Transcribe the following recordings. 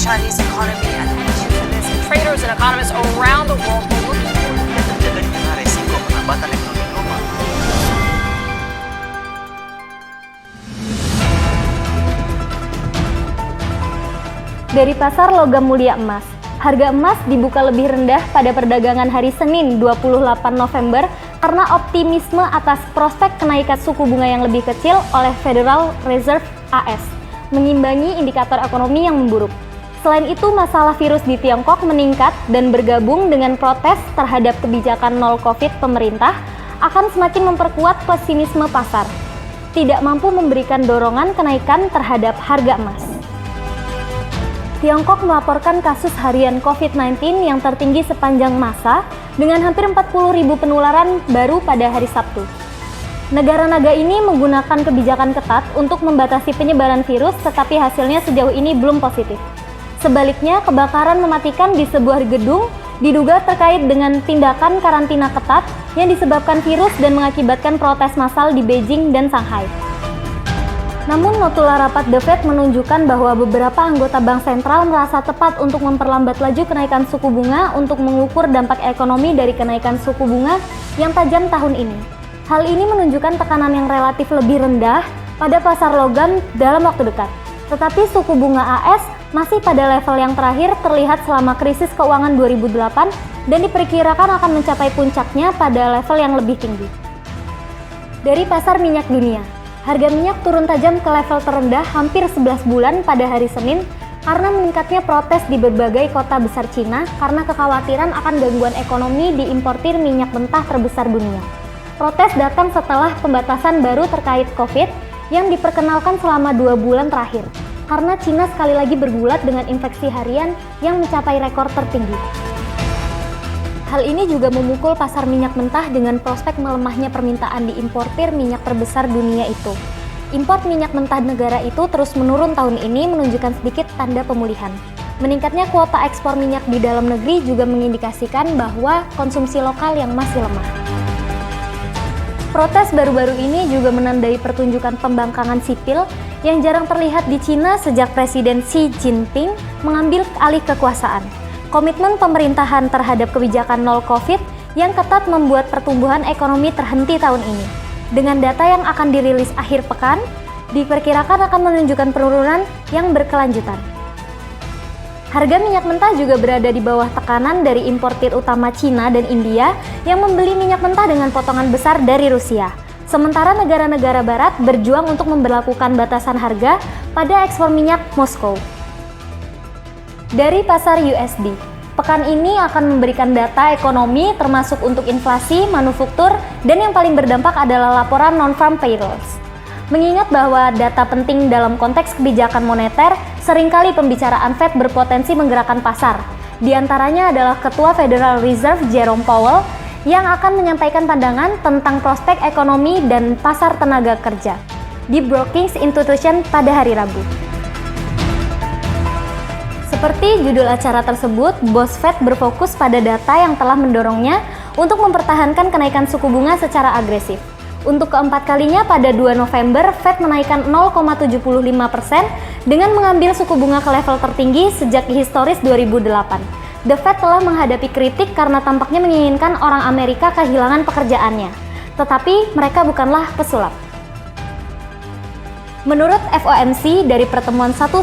Chinese economy and institutions, and traders and economists around the world are looking for. Terjaga di tengah resiko penambatan ekonomi global. Dari pasar logam mulia emas, harga emas dibuka lebih rendah pada perdagangan hari Senin 28 November karena optimisme atas prospek kenaikan suku bunga yang lebih kecil oleh Federal Reserve AS, mengimbangi indikator ekonomi yang memburuk. Selain itu, masalah virus di Tiongkok meningkat dan bergabung dengan protes terhadap kebijakan nol COVID pemerintah akan semakin memperkuat pesimisme pasar, tidak mampu memberikan dorongan kenaikan terhadap harga emas. Tiongkok melaporkan kasus harian COVID-19 yang tertinggi sepanjang masa dengan hampir 40.000 penularan baru pada hari Sabtu. Negara-negara ini menggunakan kebijakan ketat untuk membatasi penyebaran virus, tetapi hasilnya sejauh ini belum positif. Sebaliknya, kebakaran mematikan di sebuah gedung diduga terkait dengan tindakan karantina ketat yang disebabkan virus dan mengakibatkan protes massal di Beijing dan Shanghai. Namun, notula rapat The Fed menunjukkan bahwa beberapa anggota bank sentral merasa tepat untuk memperlambat laju kenaikan suku bunga untuk mengukur dampak ekonomi dari kenaikan suku bunga yang tajam tahun ini. Hal ini menunjukkan tekanan yang relatif lebih rendah pada pasar logam dalam waktu dekat. Tetapi suku bunga AS masih pada level yang terakhir terlihat selama krisis keuangan 2008 dan diperkirakan akan mencapai puncaknya pada level yang lebih tinggi. Dari pasar minyak dunia, harga minyak turun tajam ke level terendah hampir 11 bulan pada hari Senin karena meningkatnya protes di berbagai kota besar Cina karena kekhawatiran akan gangguan ekonomi di importir minyak mentah terbesar dunia. Protes datang setelah pembatasan baru terkait COVID yang diperkenalkan selama 2 bulan terakhir, karena Cina sekali lagi bergulat dengan infeksi harian yang mencapai rekor tertinggi. Hal ini juga memukul pasar minyak mentah dengan prospek melemahnya permintaan di importir minyak terbesar dunia itu. Import minyak mentah negara itu terus menurun tahun ini menunjukkan sedikit tanda pemulihan. Meningkatnya kuota ekspor minyak di dalam negeri juga mengindikasikan bahwa konsumsi lokal yang masih lemah. Protes baru-baru ini juga menandai pertunjukan pembangkangan sipil yang jarang terlihat di Cina sejak Presiden Xi Jinping mengambil alih kekuasaan. Komitmen pemerintahan terhadap kebijakan nol COVID yang ketat membuat pertumbuhan ekonomi terhenti tahun ini. Dengan data yang akan dirilis akhir pekan, diperkirakan akan menunjukkan penurunan yang berkelanjutan. Harga minyak mentah juga berada di bawah tekanan dari importir utama Cina dan India yang membeli minyak mentah dengan potongan besar dari Rusia. Sementara negara-negara barat berjuang untuk memberlakukan batasan harga pada ekspor minyak Moskow. Dari pasar USD, pekan ini akan memberikan data ekonomi termasuk untuk inflasi, manufaktur, dan yang paling berdampak adalah laporan non-farm payrolls. Mengingat bahwa data penting dalam konteks kebijakan moneter, seringkali pembicaraan Fed berpotensi menggerakkan pasar. Di antaranya adalah Ketua Federal Reserve Jerome Powell yang akan menyampaikan pandangan tentang prospek ekonomi dan pasar tenaga kerja di Brookings Institution pada hari Rabu. Seperti judul acara tersebut, bos Fed berfokus pada data yang telah mendorongnya untuk mempertahankan kenaikan suku bunga secara agresif. Untuk keempat kalinya pada 2 November, Fed menaikkan 0,75% dengan mengambil suku bunga ke level tertinggi sejak historis 2008. The Fed telah menghadapi kritik karena tampaknya menginginkan orang Amerika kehilangan pekerjaannya. Tetapi mereka bukanlah pesulap. Menurut FOMC, dari pertemuan 1-2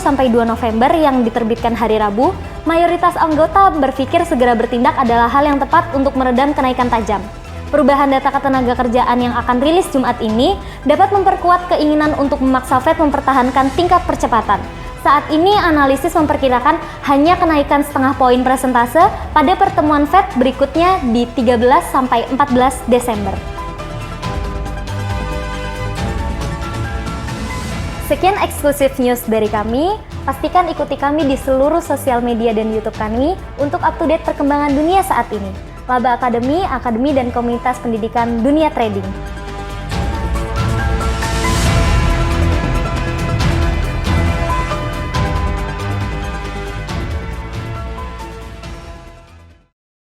November yang diterbitkan hari Rabu, mayoritas anggota berpikir segera bertindak adalah hal yang tepat untuk meredam kenaikan tajam. Perubahan data ketenagakerjaan yang akan rilis Jumat ini dapat memperkuat keinginan untuk memaksa Fed mempertahankan tingkat percepatan. Saat ini analisis memperkirakan hanya kenaikan setengah poin persentase pada pertemuan Fed berikutnya di 13-14 Desember. Sekian eksklusif news dari kami. Pastikan ikuti kami di seluruh sosial media dan YouTube kami untuk up to date perkembangan dunia saat ini. Laba Academy, akademi dan komunitas pendidikan dunia trading.